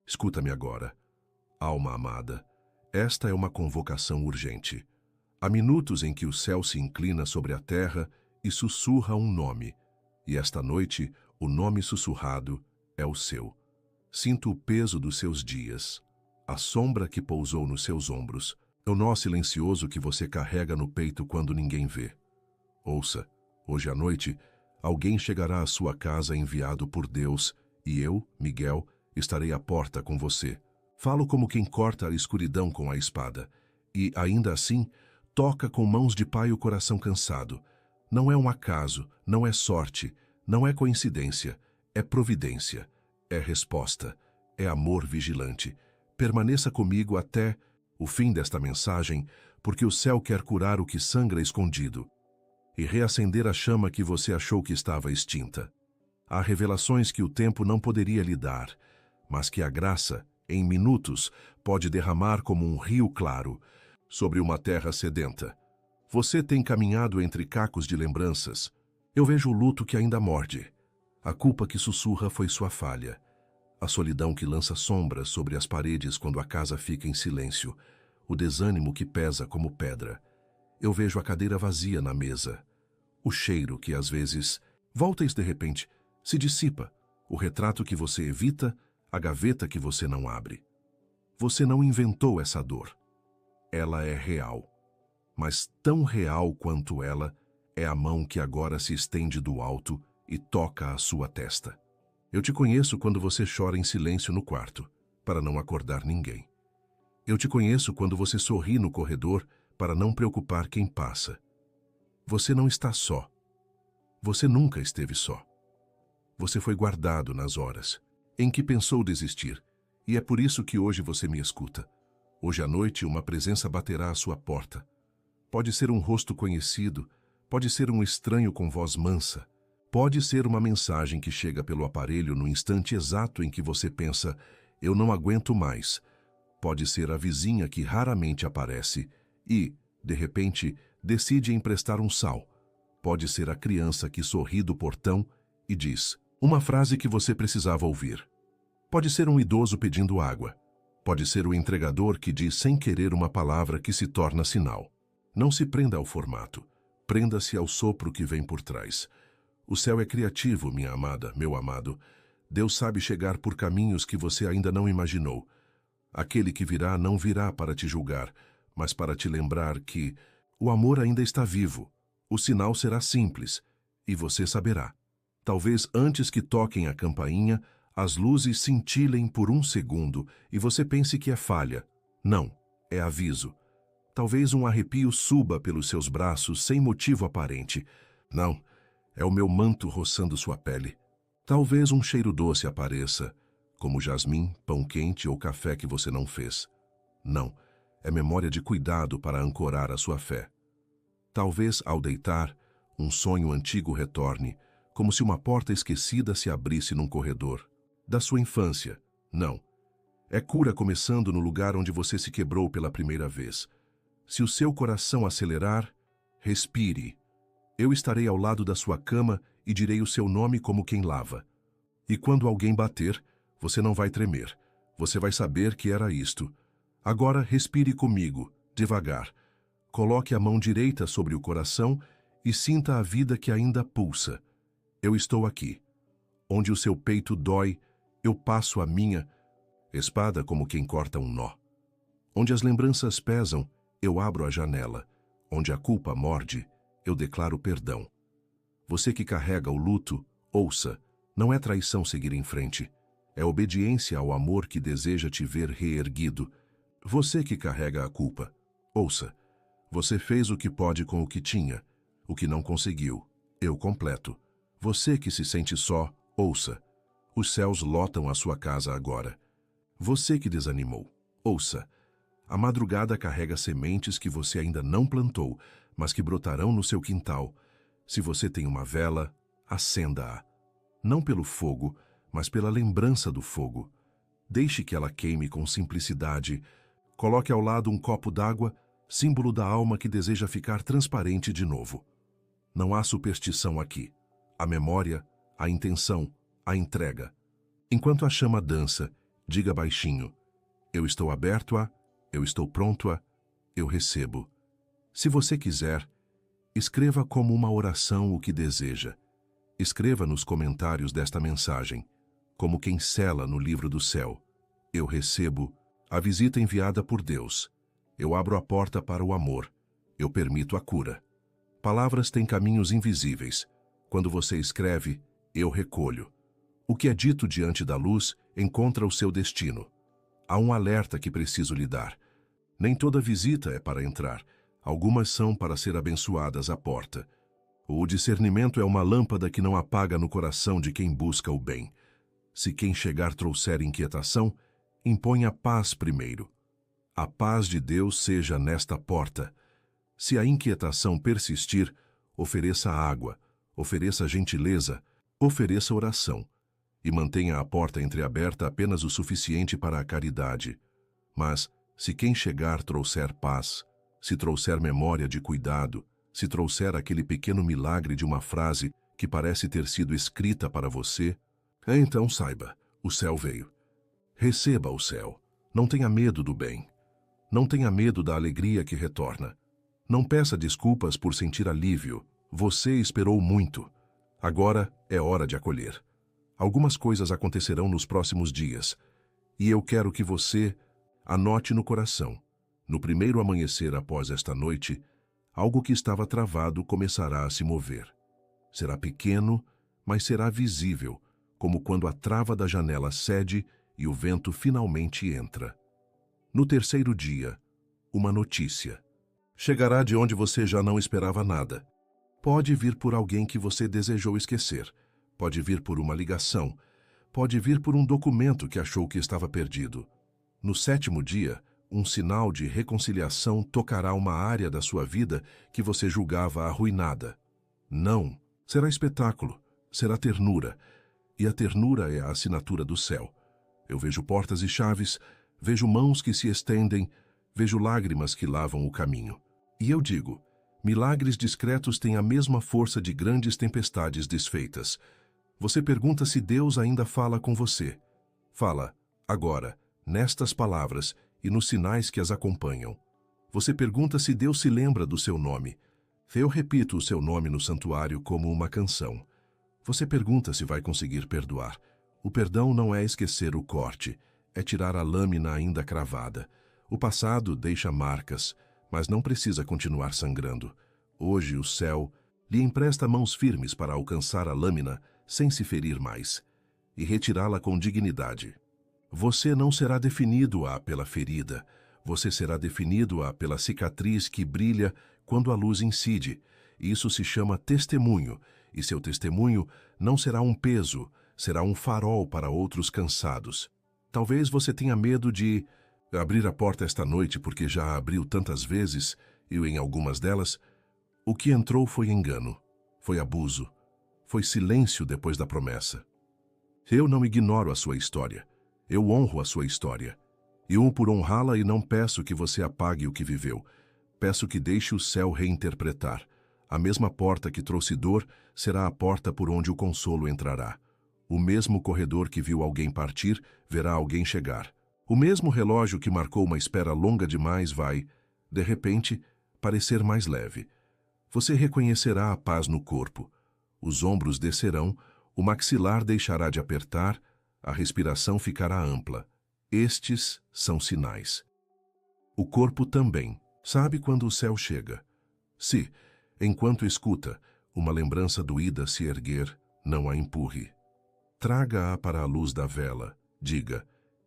Escuta-me agora. Alma amada, esta é uma convocação urgente. Há minutos em que o céu se inclina sobre a terra e sussurra um nome. E esta noite, o nome sussurrado é o seu. Sinto o peso dos seus dias, a sombra que pousou nos seus ombros, o nó silencioso que você carrega no peito quando ninguém vê. Ouça, hoje à noite, alguém chegará à sua casa enviado por Deus e eu, Miguel, estarei à porta com você. Falo como quem corta a escuridão com a espada e, ainda assim, toca com mãos de pai o coração cansado. Não é um acaso, não é sorte, não é coincidência, é providência, é resposta, é amor vigilante. Permaneça comigo até o fim desta mensagem, porque o céu quer curar o que sangra escondido e reacender a chama que você achou que estava extinta. Há revelações que o tempo não poderia lhe dar, mas que a graça, em minutos, pode derramar como um rio claro sobre uma terra sedenta. Você tem caminhado entre cacos de lembranças. Eu vejo o luto que ainda morde. A culpa que sussurra foi sua falha. A solidão que lança sombras sobre as paredes quando a casa fica em silêncio. O desânimo que pesa como pedra. Eu vejo a cadeira vazia na mesa. O cheiro que, às vezes, volta de repente, se dissipa. O retrato que você evita, a gaveta que você não abre. Você não inventou essa dor. Ela é real. Mas tão real quanto ela é a mão que agora se estende do alto e toca a sua testa. Eu te conheço quando você chora em silêncio no quarto, para não acordar ninguém. Eu te conheço quando você sorri no corredor para não preocupar quem passa. Você não está só. Você nunca esteve só. Você foi guardado nas horas em que pensou desistir, e é por isso que hoje você me escuta. Hoje à noite uma presença baterá à sua porta. Pode ser um rosto conhecido, pode ser um estranho com voz mansa, pode ser uma mensagem que chega pelo aparelho no instante exato em que você pensa, eu não aguento mais. Pode ser a vizinha que raramente aparece e, de repente, decide emprestar um sal. Pode ser a criança que sorri do portão e diz uma frase que você precisava ouvir. Pode ser um idoso pedindo água. Pode ser o entregador que diz sem querer uma palavra que se torna sinal. Não se prenda ao formato. Prenda-se ao sopro que vem por trás. O céu é criativo, minha amada, meu amado. Deus sabe chegar por caminhos que você ainda não imaginou. Aquele que virá não virá para te julgar, mas para te lembrar que o amor ainda está vivo. O sinal será simples, e você saberá. Talvez antes que toquem a campainha, as luzes cintilem por um segundo e você pense que é falha. Não, é aviso. Talvez um arrepio suba pelos seus braços sem motivo aparente. Não, é o meu manto roçando sua pele. Talvez um cheiro doce apareça, como jasmim, pão quente ou café que você não fez. Não, é memória de cuidado para ancorar a sua fé. Talvez, ao deitar, um sonho antigo retorne, como se uma porta esquecida se abrisse num corredor. Da sua infância. Não. É cura começando no lugar onde você se quebrou pela primeira vez. Se o seu coração acelerar, respire. Eu estarei ao lado da sua cama e direi o seu nome como quem lava. E quando alguém bater, você não vai tremer. Você vai saber que era isto. Agora respire comigo, devagar. Coloque a mão direita sobre o coração e sinta a vida que ainda pulsa. Eu estou aqui. Onde o seu peito dói, eu passo a minha espada como quem corta um nó. Onde as lembranças pesam, eu abro a janela. Onde a culpa morde, eu declaro perdão. Você que carrega o luto, ouça, não é traição seguir em frente. É obediência ao amor que deseja te ver reerguido. Você que carrega a culpa, ouça, você fez o que pode com o que tinha, o que não conseguiu, eu completo. Você que se sente só, ouça, os céus lotam a sua casa agora. Você que desanimou, ouça, a madrugada carrega sementes que você ainda não plantou, mas que brotarão no seu quintal. Se você tem uma vela, acenda-a. Não pelo fogo, mas pela lembrança do fogo. Deixe que ela queime com simplicidade. Coloque ao lado um copo d'água, símbolo da alma que deseja ficar transparente de novo. Não há superstição aqui. A memória, a intenção, a entrega. Enquanto a chama dança, Diga baixinho: eu estou aberto a, eu estou pronto a, eu recebo. Se você quiser, escreva como uma oração o que deseja. Escreva nos comentários desta mensagem, como quem sela no livro do céu: eu recebo a visita enviada por Deus. Eu abro a porta para o amor. Eu permito a cura. Palavras têm caminhos invisíveis. Quando você escreve, eu recolho. O que é dito diante da luz encontra o seu destino. Há um alerta que preciso lhe dar. Nem toda visita é para entrar. Algumas são para ser abençoadas à porta. O discernimento é uma lâmpada que não apaga no coração de quem busca o bem. Se quem chegar trouxer inquietação, imponha paz primeiro. A paz de Deus seja nesta porta. Se a inquietação persistir, ofereça água, ofereça gentileza, ofereça oração, e mantenha a porta entreaberta apenas o suficiente para a caridade. Mas, se quem chegar trouxer paz, se trouxer memória de cuidado, se trouxer aquele pequeno milagre de uma frase que parece ter sido escrita para você, então saiba, o céu veio. Receba o céu. Não tenha medo do bem. Não tenha medo da alegria que retorna. Não peça desculpas por sentir alívio. Você esperou muito. Agora é hora de acolher. Algumas coisas acontecerão nos próximos dias, e eu quero que você anote no coração. No primeiro amanhecer após esta noite, algo que estava travado começará a se mover. Será pequeno, mas será visível, como quando a trava da janela cede e o vento finalmente entra. No terceiro dia, uma notícia. Chegará de onde você já não esperava nada. Pode vir por alguém que você desejou esquecer. Pode vir por uma ligação. Pode vir por um documento que achou que estava perdido. No sétimo dia, um sinal de reconciliação tocará uma área da sua vida que você julgava arruinada. Não, será espetáculo, será ternura. E a ternura é a assinatura do céu. Eu vejo portas e chaves, vejo mãos que se estendem, vejo lágrimas que lavam o caminho. E eu digo, milagres discretos têm a mesma força de grandes tempestades desfeitas. Você pergunta se Deus ainda fala com você. Fala, agora, nestas palavras e nos sinais que as acompanham. Você pergunta se Deus se lembra do seu nome. Eu repito o seu nome no santuário como uma canção. Você pergunta se vai conseguir perdoar. O perdão não é esquecer o corte, é tirar a lâmina ainda cravada. O passado deixa marcas, mas não precisa continuar sangrando. Hoje o céu lhe empresta mãos firmes para alcançar a lâmina sem se ferir mais e retirá-la com dignidade. Você não será definido-a pela ferida, você será definido-a pela cicatriz que brilha quando a luz incide. Isso se chama testemunho, e seu testemunho não será um peso, será um farol para outros cansados. Talvez você tenha medo de abrir a porta esta noite porque já a abriu tantas vezes, e em algumas delas, o que entrou foi engano, foi abuso, foi silêncio depois da promessa. Eu não ignoro a sua história. Eu honro a sua história. E por honrá-la e não peço que você apague o que viveu. Peço que deixe o céu reinterpretar. A mesma porta que trouxe dor será a porta por onde o consolo entrará. O mesmo corredor que viu alguém partir, verá alguém chegar. O mesmo relógio que marcou uma espera longa demais vai, de repente, parecer mais leve. Você reconhecerá a paz no corpo. Os ombros descerão, o maxilar deixará de apertar, a respiração ficará ampla. Estes são sinais. O corpo também sabe quando o céu chega. Se, enquanto escuta, uma lembrança doída se erguer, não a empurre. Traga-a para a luz da vela. Diga,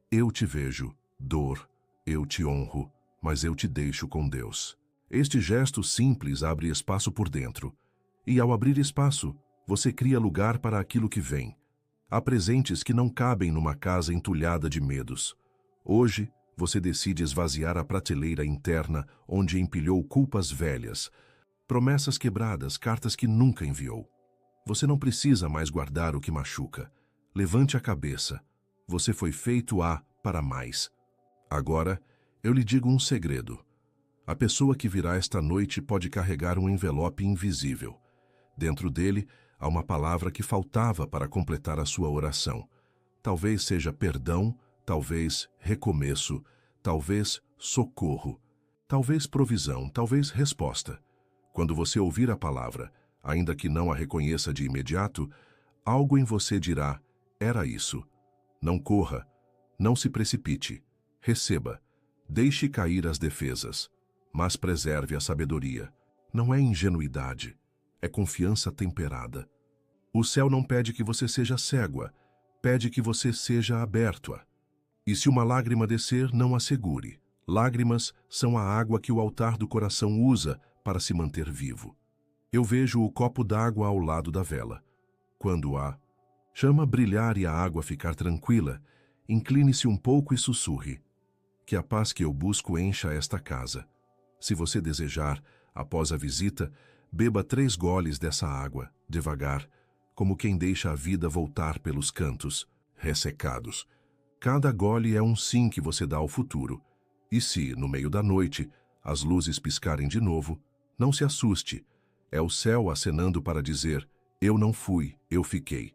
eu te vejo, dor, eu te honro, mas eu te deixo com Deus. Este gesto simples abre espaço por dentro. E ao abrir espaço, você cria lugar para aquilo que vem. Há presentes que não cabem numa casa entulhada de medos. Hoje, você decide esvaziar a prateleira interna onde empilhou culpas velhas, promessas quebradas, cartas que nunca enviou. Você não precisa mais guardar o que machuca. Levante a cabeça. Você foi feito para mais. Agora, eu lhe digo um segredo. A pessoa que virá esta noite pode carregar um envelope invisível. Dentro dele, há uma palavra que faltava para completar a sua oração. Talvez seja perdão, talvez recomeço, talvez socorro, talvez provisão, talvez resposta. Quando você ouvir a palavra, ainda que não a reconheça de imediato, algo em você dirá: era isso. Não corra, não se precipite, receba, deixe cair as defesas, mas preserve a sabedoria. Não é ingenuidade, é confiança temperada. O céu não pede que você seja cego, pede que você seja aberto. E se uma lágrima descer, não a segure. Lágrimas são a água que o altar do coração usa para se manter vivo. Eu vejo o copo d'água ao lado da vela. Quando a chama brilhar e a água ficar tranquila, incline-se um pouco e sussurre: que a paz que eu busco encha esta casa. Se você desejar, após a visita, beba 3 goles dessa água, devagar, como quem deixa a vida voltar pelos cantos, ressecados. Cada gole é um sim que você dá ao futuro. E se, no meio da noite, as luzes piscarem de novo, não se assuste. É o céu acenando para dizer: eu não fui, eu fiquei.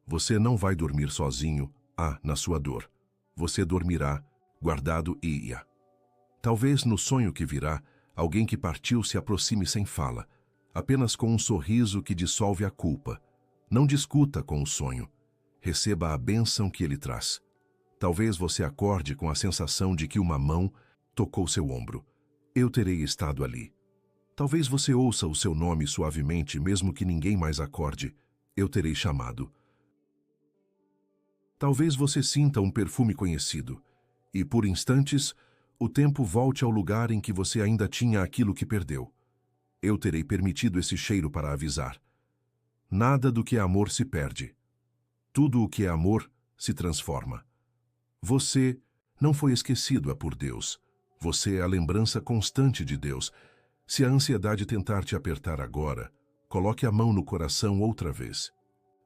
Você não vai dormir sozinho, na sua dor. Você dormirá, guardado ia. Talvez no sonho que virá, alguém que partiu se aproxime sem fala, apenas com um sorriso que dissolve a culpa. Não discuta com o sonho. Receba a bênção que ele traz. Talvez você acorde com a sensação de que uma mão tocou seu ombro. Eu terei estado ali. Talvez você ouça o seu nome suavemente, mesmo que ninguém mais acorde. Eu terei chamado. Talvez você sinta um perfume conhecido, e por instantes, o tempo volte ao lugar em que você ainda tinha aquilo que perdeu. Eu terei permitido esse cheiro para avisar. Nada do que é amor se perde. Tudo o que é amor se transforma. Você não foi esquecido por Deus. Você é a lembrança constante de Deus. Se a ansiedade tentar te apertar agora, coloque a mão no coração outra vez.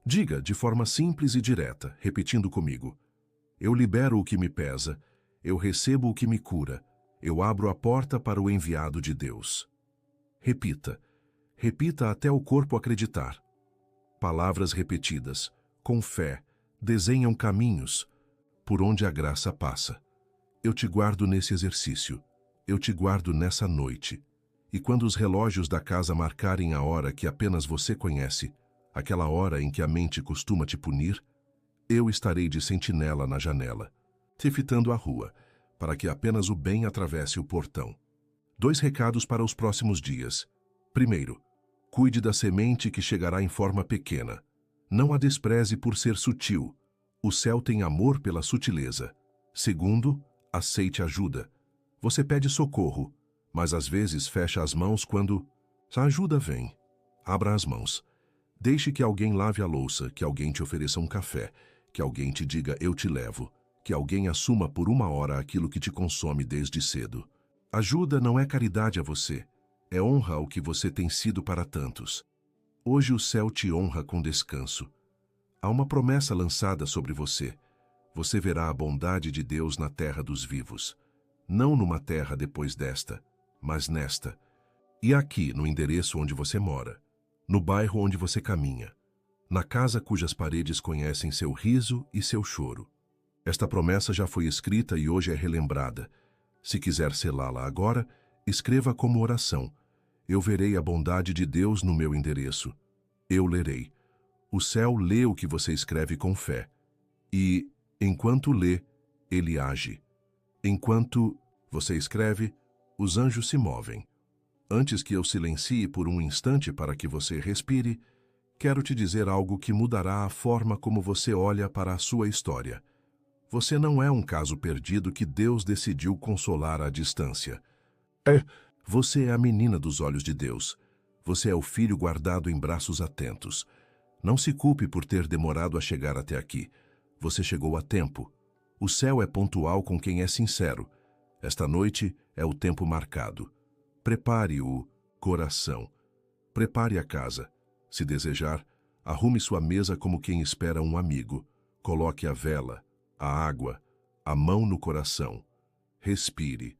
Diga de forma simples e direta, repetindo comigo: eu libero o que me pesa, eu recebo o que me cura, eu abro a porta para o enviado de Deus. Repita. Repita até o corpo acreditar. Palavras repetidas, com fé, desenham caminhos por onde a graça passa. Eu te guardo nesse exercício. Eu te guardo nessa noite. E quando os relógios da casa marcarem a hora que apenas você conhece, aquela hora em que a mente costuma te punir, eu estarei de sentinela na janela, te fitando a rua, para que apenas o bem atravesse o portão. 2 recados para os próximos dias. Primeiro, cuide da semente que chegará em forma pequena. Não a despreze por ser sutil. O céu tem amor pela sutileza. Segundo, aceite ajuda. Você pede socorro, mas às vezes fecha as mãos quando a ajuda vem. Abra as mãos. Deixe que alguém lave a louça, que alguém te ofereça um café, que alguém te diga eu te levo, que alguém assuma por 1 hora aquilo que te consome desde cedo. Ajuda não é caridade a você, é honra ao que você tem sido para tantos. Hoje o céu te honra com descanso. Há uma promessa lançada sobre você. Você verá a bondade de Deus na terra dos vivos. Não numa terra depois desta, mas nesta. E aqui, no endereço onde você mora. No bairro onde você caminha. Na casa cujas paredes conhecem seu riso e seu choro. Esta promessa já foi escrita e hoje é relembrada. Se quiser selá-la agora, escreva como oração: eu verei a bondade de Deus no meu endereço. Eu lerei. O céu lê o que você escreve com fé. E, enquanto lê, ele age. Enquanto você escreve, os anjos se movem. Antes que eu silencie por um instante para que você respire, quero te dizer algo que mudará a forma como você olha para a sua história. Você não é um caso perdido que Deus decidiu consolar à distância. Você é a menina dos olhos de Deus. Você é o filho guardado em braços atentos. Não se culpe por ter demorado a chegar até aqui. Você chegou a tempo. O céu é pontual com quem é sincero. Esta noite é o tempo marcado. Prepare o coração. Prepare a casa. Se desejar, arrume sua mesa como quem espera um amigo. Coloque a vela, a água, a mão no coração. Respire.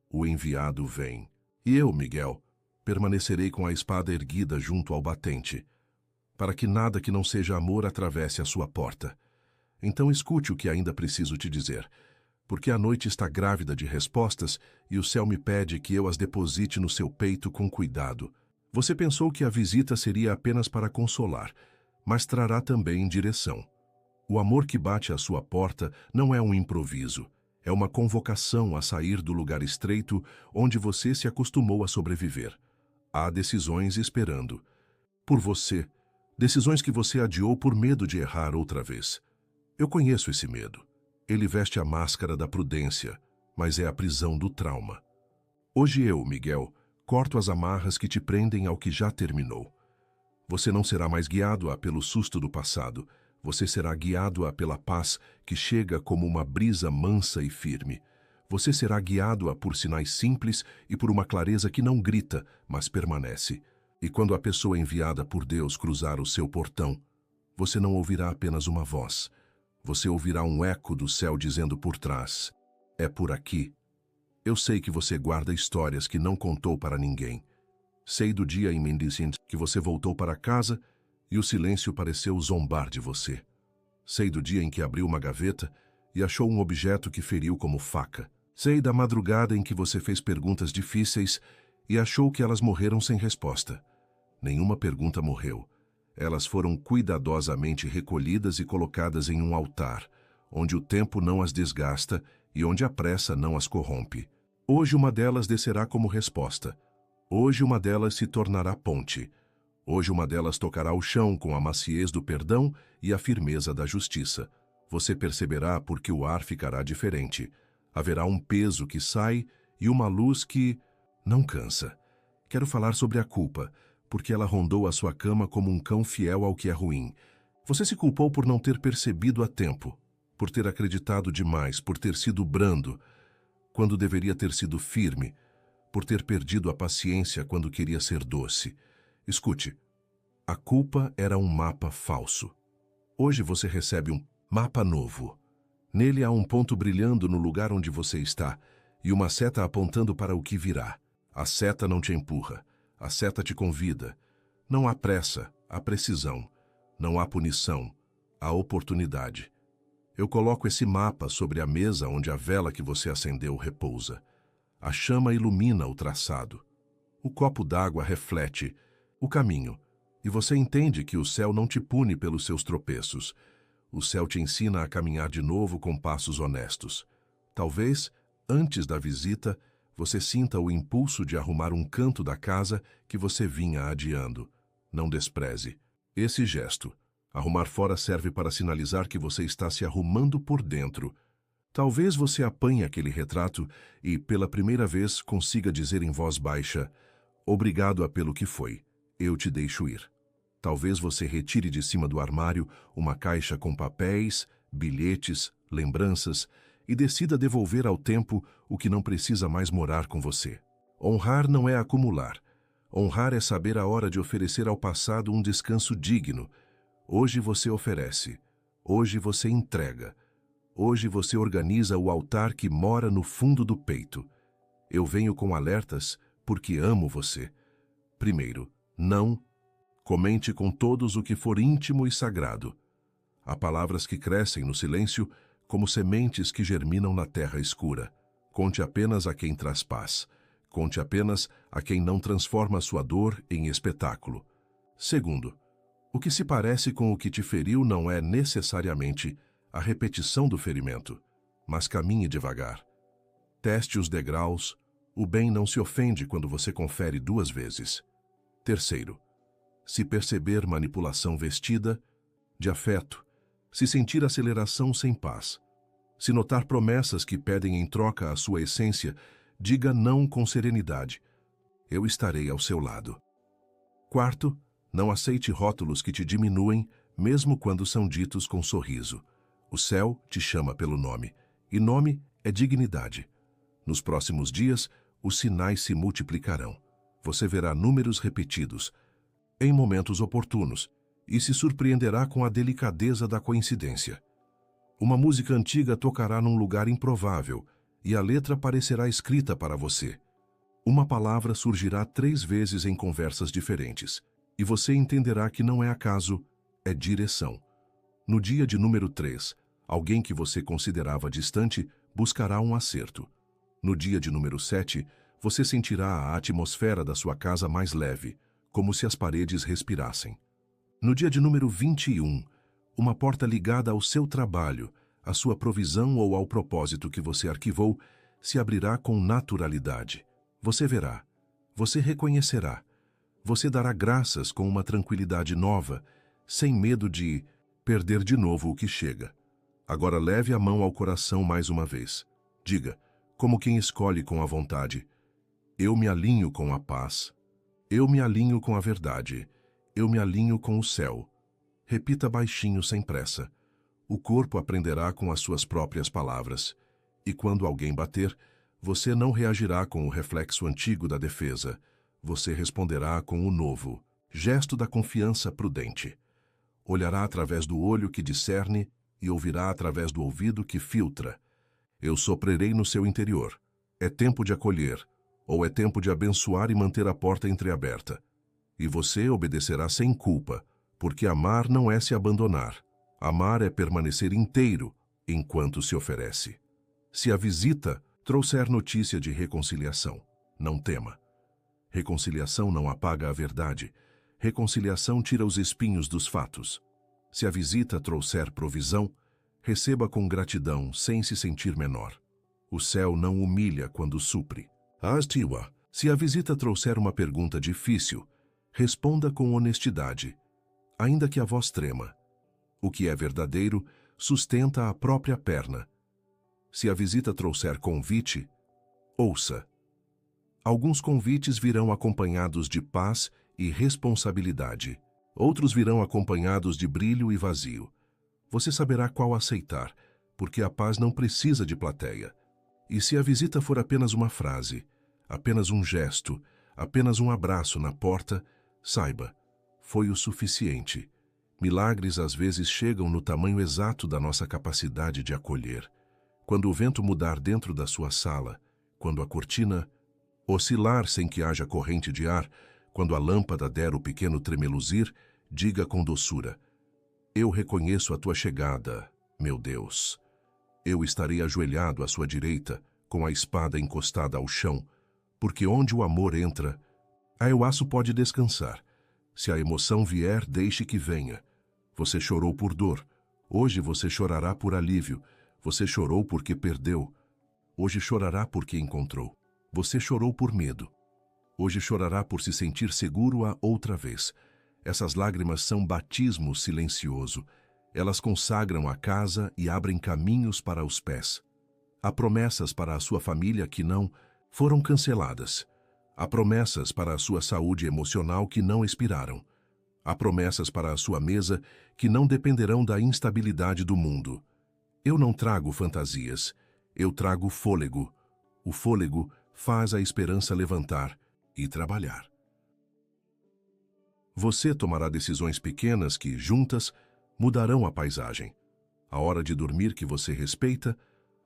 O enviado vem. E eu, Miguel, permanecerei com a espada erguida junto ao batente, para que nada que não seja amor atravesse a sua porta. Então escute o que ainda preciso te dizer, porque a noite está grávida de respostas e o céu me pede que eu as deposite no seu peito com cuidado. Você pensou que a visita seria apenas para consolar, mas trará também direção. O amor que bate à sua porta não é um improviso, é uma convocação a sair do lugar estreito onde você se acostumou a sobreviver. Há decisões esperando. Por você, decisões que você adiou por medo de errar outra vez. Eu conheço esse medo. Ele veste a máscara da prudência, mas é a prisão do trauma. Hoje eu, Miguel, corto as amarras que te prendem ao que já terminou. Você não será mais guiado pelo susto do passado, você será guiado pela paz que chega como uma brisa mansa e firme. Você será guiado por sinais simples e por uma clareza que não grita, mas permanece. E quando a pessoa enviada por Deus cruzar o seu portão, você não ouvirá apenas uma voz. Você ouvirá um eco do céu dizendo por trás: é por aqui. Eu sei que você guarda histórias que não contou para ninguém. Sei do dia em Mendicent que você voltou para casa e o silêncio pareceu zombar de você. Sei do dia em que abriu uma gaveta e achou um objeto que feriu como faca. Sei da madrugada em que você fez perguntas difíceis e achou que elas morreram sem resposta. Nenhuma pergunta morreu. Elas foram cuidadosamente recolhidas e colocadas em um altar, onde o tempo não as desgasta e onde a pressa não as corrompe. Hoje uma delas descerá como resposta. Hoje uma delas se tornará ponte. Hoje uma delas tocará o chão com a maciez do perdão e a firmeza da justiça. Você perceberá porque o ar ficará diferente. Haverá um peso que sai e uma luz que não cansa. Quero falar sobre a culpa, porque ela rondou a sua cama como um cão fiel ao que é ruim. Você se culpou por não ter percebido a tempo, por ter acreditado demais, por ter sido brando, quando deveria ter sido firme, por ter perdido a paciência quando queria ser doce. Escute, a culpa era um mapa falso. Hoje você recebe um mapa novo. Nele há um ponto brilhando no lugar onde você está e uma seta apontando para o que virá. A seta não te empurra, a seta te convida. Não há pressa, há precisão. Não há punição, há oportunidade. Eu coloco esse mapa sobre a mesa onde a vela que você acendeu repousa. A chama ilumina o traçado. O copo d'água reflete o caminho, e você entende que o céu não te pune pelos seus tropeços. O céu te ensina a caminhar de novo com passos honestos. Talvez, antes da visita, você sinta o impulso de arrumar um canto da casa que você vinha adiando. Não despreze esse gesto. Arrumar fora serve para sinalizar que você está se arrumando por dentro. Talvez você apanhe aquele retrato e, pela primeira vez, consiga dizer em voz baixa: obrigado pelo que foi, eu te deixo ir. Talvez você retire de cima do armário uma caixa com papéis, bilhetes, lembranças e decida devolver ao tempo o que não precisa mais morar com você. Honrar não é acumular. Honrar é saber a hora de oferecer ao passado um descanso digno. Hoje você oferece. Hoje você entrega. Hoje você organiza o altar que mora no fundo do peito. Eu venho com alertas porque amo você. Primeiro, não. Comente com todos o que for íntimo e sagrado. Há palavras que crescem no silêncio como sementes que germinam na terra escura. Conte apenas a quem traz paz. Conte apenas a quem não transforma sua dor em espetáculo. Segundo, o que se parece com o que te feriu não é necessariamente a repetição do ferimento, mas caminhe devagar. Teste os degraus. O bem não se ofende quando você confere 2 vezes. Terceiro, se perceber manipulação vestida de afeto, se sentir aceleração sem paz, se notar promessas que pedem em troca a sua essência, diga não com serenidade. Eu estarei ao seu lado. Quarto, não aceite rótulos que te diminuem, mesmo quando são ditos com sorriso. O céu te chama pelo nome, e nome é dignidade. Nos próximos dias, os sinais se multiplicarão. Você verá números repetidos, em momentos oportunos, e se surpreenderá com a delicadeza da coincidência. Uma música antiga tocará num lugar improvável, e a letra parecerá escrita para você. Uma palavra surgirá 3 vezes em conversas diferentes, e você entenderá que não é acaso, é direção. No dia de número 3, Alguém que você considerava distante buscará um acerto. No dia de número 7, você sentirá a atmosfera da sua casa mais leve, como se as paredes respirassem. No dia de número 21, uma porta ligada ao seu trabalho, à sua provisão ou ao propósito que você arquivou, se abrirá com naturalidade. Você verá, você reconhecerá, você dará graças com uma tranquilidade nova, sem medo de perder de novo o que chega. Agora leve a mão ao coração mais uma vez. Diga, como quem escolhe com a vontade: eu me alinho com a paz, eu me alinho com a verdade, eu me alinho com o céu. Repita baixinho sem pressa. O corpo aprenderá com as suas próprias palavras. E quando alguém bater, você não reagirá com o reflexo antigo da defesa. Você responderá com o novo, gesto da confiança prudente. Olhará através do olho que discerne e ouvirá através do ouvido que filtra. Eu soprarei no seu interior. É tempo de acolher, ou é tempo de abençoar e manter a porta entreaberta. E você obedecerá sem culpa, porque amar não é se abandonar. Amar é permanecer inteiro enquanto se oferece. Se a visita trouxer notícia de reconciliação, não tema. Reconciliação não apaga a verdade. Reconciliação tira os espinhos dos fatos. Se a visita trouxer provisão, receba com gratidão, sem se sentir menor. O céu não humilha quando supre. Astiwa, se a visita trouxer uma pergunta difícil, responda com honestidade, ainda que a voz trema. O que é verdadeiro sustenta a própria perna. Se a visita trouxer convite, ouça. Alguns convites virão acompanhados de paz e responsabilidade. Outros virão acompanhados de brilho e vazio. Você saberá qual aceitar, porque a paz não precisa de plateia. E se a visita for apenas uma frase, apenas um gesto, apenas um abraço na porta, saiba, foi o suficiente. Milagres às vezes chegam no tamanho exato da nossa capacidade de acolher. Quando o vento mudar dentro da sua sala, quando a cortina oscilar sem que haja corrente de ar, quando a lâmpada der o pequeno tremeluzir, diga com doçura: eu reconheço a tua chegada, meu Deus. Eu estarei ajoelhado à sua direita, com a espada encostada ao chão, porque onde o amor entra, a Euaço pode descansar. Se a emoção vier, deixe que venha. Você chorou por dor. Hoje você chorará por alívio. Você chorou porque perdeu. Hoje chorará porque encontrou. Você chorou por medo. Hoje chorará por se sentir seguro a outra vez. Essas lágrimas são batismo silencioso. Elas consagram a casa e abrem caminhos para os pés. Há promessas para a sua família que não foram canceladas. Há promessas para a sua saúde emocional que não expiraram. Há promessas para a sua mesa que não dependerão da instabilidade do mundo. Eu não trago fantasias, eu trago fôlego. O fôlego faz a esperança levantar e trabalhar. Você tomará decisões pequenas que, juntas, mudarão a paisagem. A hora de dormir que você respeita,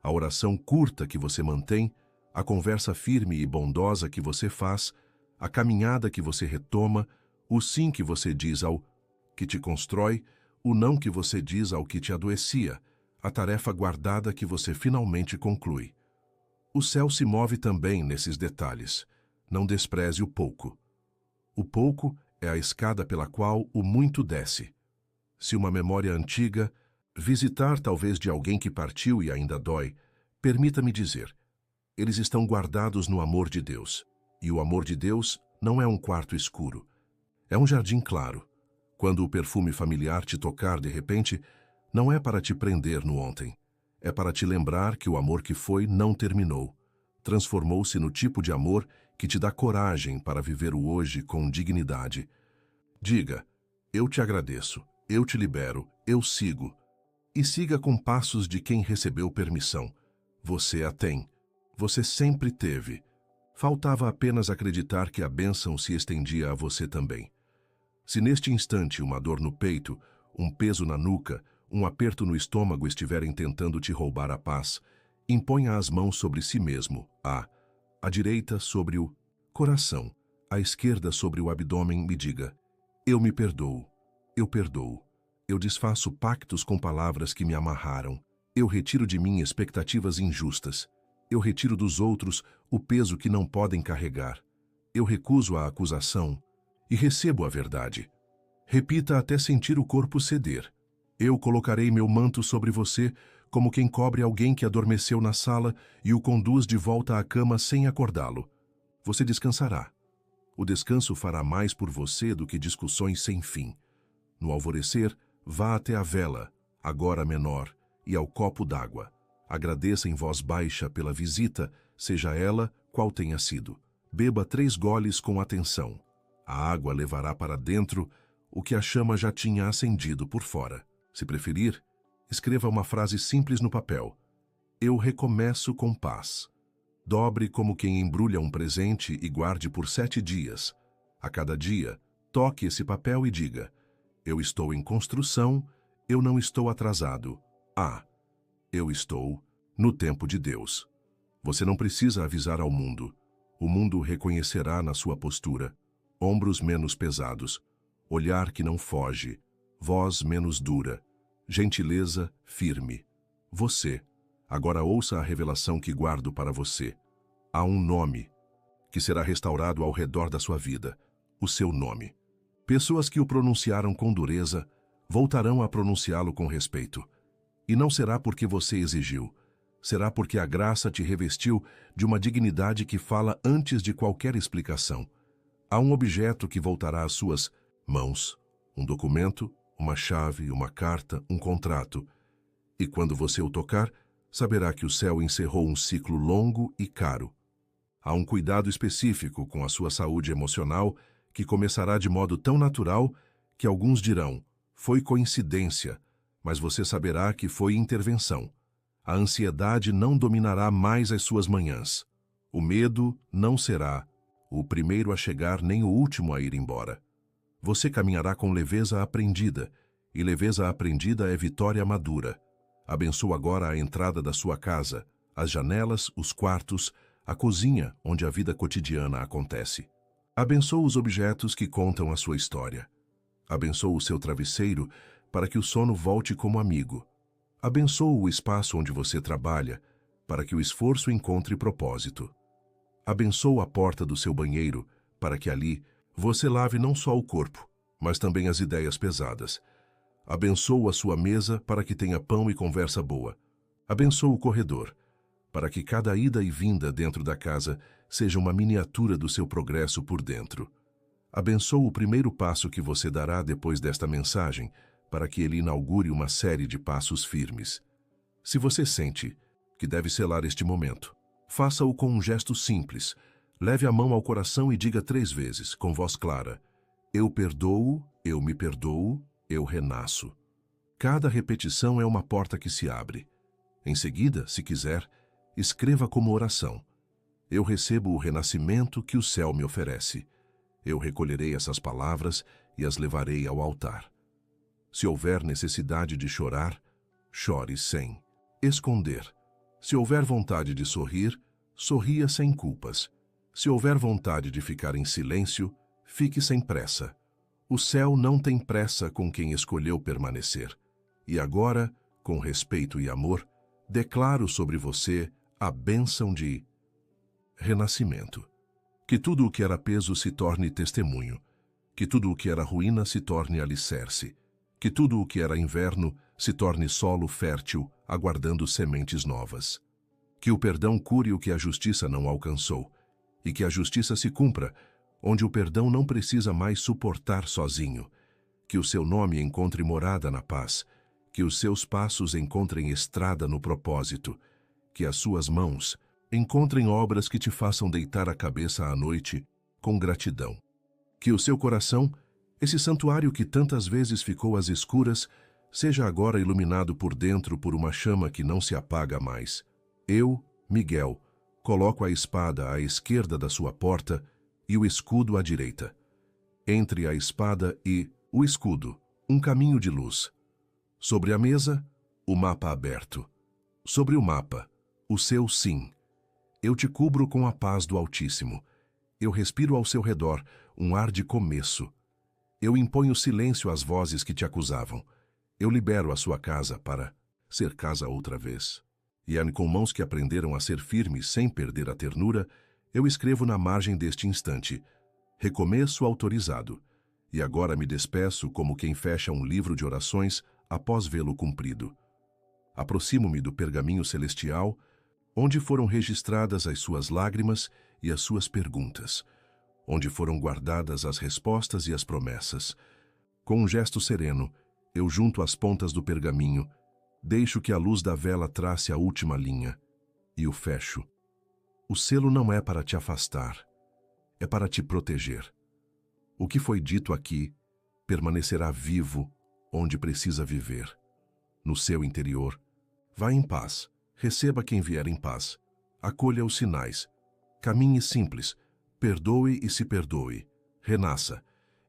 a oração curta que você mantém, a conversa firme e bondosa que você faz, a caminhada que você retoma, o sim que você diz ao que te constrói, o não que você diz ao que te adoecia, a tarefa guardada que você finalmente conclui. O céu se move também nesses detalhes. Não despreze o pouco. O pouco é a escada pela qual o muito desce. Se uma memória antiga, visitar talvez de alguém que partiu e ainda dói, permita-me dizer, eles estão guardados no amor de Deus. E o amor de Deus não é um quarto escuro. É um jardim claro. Quando o perfume familiar te tocar de repente, não é para te prender no ontem. É para te lembrar que o amor que foi não terminou. Transformou-se no tipo de amor que te dá coragem para viver o hoje com dignidade. Diga, eu te agradeço, eu te libero, eu sigo. E siga com passos de quem recebeu permissão. Você a tem. Você sempre teve. Faltava apenas acreditar que a bênção se estendia a você também. Se neste instante uma dor no peito, um peso na nuca, um aperto no estômago estiverem tentando te roubar a paz, imponha as mãos sobre si mesmo, à direita sobre o coração, à esquerda sobre o abdômen, me diga: eu me perdoo, eu perdoo, eu desfaço pactos com palavras que me amarraram, Eu retiro de mim expectativas injustas. Eu retiro dos outros o peso que não podem carregar. Eu recuso a acusação e recebo a verdade. Repita até sentir o corpo ceder. Eu colocarei meu manto sobre você, como quem cobre alguém que adormeceu na sala e o conduz de volta à cama sem acordá-lo. Você descansará. O descanso fará mais por você do que discussões sem fim. No alvorecer, vá até a vela, agora menor, e ao copo d'água. Agradeça em voz baixa pela visita, seja ela qual tenha sido. Beba 3 goles com atenção. A água levará para dentro o que a chama já tinha acendido por fora. Se preferir, escreva uma frase simples no papel. Eu recomeço com paz. Dobre como quem embrulha um presente e guarde por 7 dias. A cada dia, toque esse papel e diga: eu estou em construção, eu não estou atrasado. Eu estou no tempo de Deus. Você não precisa avisar ao mundo. O mundo reconhecerá na sua postura. Ombros menos pesados, olhar que não foge, voz menos dura, gentileza firme. Você, agora ouça a revelação que guardo para você. Há um nome que será restaurado ao redor da sua vida, o seu nome. Pessoas que o pronunciaram com dureza voltarão a pronunciá-lo com respeito. E não será porque você exigiu, será porque a graça te revestiu de uma dignidade que fala antes de qualquer explicação. Há um objeto que voltará às suas mãos, um documento, uma chave, uma carta, um contrato. E quando você o tocar, saberá que o céu encerrou um ciclo longo e caro. Há um cuidado específico com a sua saúde emocional que começará de modo tão natural que alguns dirão: foi coincidência, mas você saberá que foi intervenção. A ansiedade não dominará mais as suas manhãs. O medo não será o primeiro a chegar nem o último a ir embora. Você caminhará com leveza aprendida, e leveza aprendida é vitória madura. Abençoa agora a entrada da sua casa, as janelas, os quartos, a cozinha onde a vida cotidiana acontece. Abençoa os objetos que contam a sua história. Abençoa o seu travesseiro para que o sono volte como amigo. Abençoa o espaço onde você trabalha para que o esforço encontre propósito. Abençoa a porta do seu banheiro para que ali você lave não só o corpo, mas também as ideias pesadas. Abençoa a sua mesa para que tenha pão e conversa boa. Abençoa o corredor para que cada ida e vinda dentro da casa seja uma miniatura do seu progresso por dentro. Abençoa o primeiro passo que você dará depois desta mensagem para que ele inaugure uma série de passos firmes. Se você sente que deve selar este momento, faça-o com um gesto simples. Leve a mão ao coração e diga 3 vezes, com voz clara: eu perdoo, eu me perdoo, eu renasço. Cada repetição é uma porta que se abre. Em seguida, se quiser, escreva como oração: eu recebo o renascimento que o céu me oferece. Eu recolherei essas palavras e as levarei ao altar. Se houver necessidade de chorar, chore sem esconder. Se houver vontade de sorrir, sorria sem culpas. Se houver vontade de ficar em silêncio, fique sem pressa. O céu não tem pressa com quem escolheu permanecer. E agora, com respeito e amor, declaro sobre você a bênção de renascimento. Que tudo o que era peso se torne testemunho. Que tudo o que era ruína se torne alicerce. Que tudo o que era inverno se torne solo fértil, aguardando sementes novas. Que o perdão cure o que a justiça não alcançou, e que a justiça se cumpra, onde o perdão não precisa mais suportar sozinho. Que o seu nome encontre morada na paz, que os seus passos encontrem estrada no propósito, que as suas mãos encontrem obras que te façam deitar a cabeça à noite com gratidão. Que o seu coração, esse santuário que tantas vezes ficou às escuras, seja agora iluminado por dentro por uma chama que não se apaga mais. Eu, Miguel, coloco a espada à esquerda da sua porta e o escudo à direita. Entre a espada e o escudo, um caminho de luz. Sobre a mesa, o mapa aberto. Sobre o mapa, o seu sim. Eu te cubro com a paz do Altíssimo. Eu respiro ao seu redor um ar de começo. Eu imponho silêncio às vozes que te acusavam. Eu libero a sua casa para ser casa outra vez. E com mãos que aprenderam a ser firmes sem perder a ternura, eu escrevo na margem deste instante: recomeço autorizado. E agora me despeço como quem fecha um livro de orações após vê-lo cumprido. Aproximo-me do pergaminho celestial, onde foram registradas as suas lágrimas e as suas perguntas, onde foram guardadas as respostas e as promessas. Com um gesto sereno, eu junto as pontas do pergaminho, deixo que a luz da vela trace a última linha, e o fecho. O selo não é para te afastar, é para te proteger. O que foi dito aqui permanecerá vivo onde precisa viver. No seu interior, vá em paz, receba quem vier em paz, acolha os sinais, caminhe simples, perdoe e se perdoe, renasça.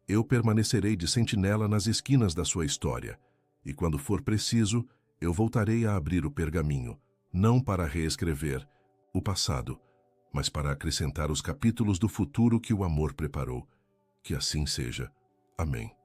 Eu permanecerei de sentinela nas esquinas da sua história, e quando for preciso, eu voltarei a abrir o pergaminho, não para reescrever o passado, mas para acrescentar os capítulos do futuro que o amor preparou. Que assim seja. Amém.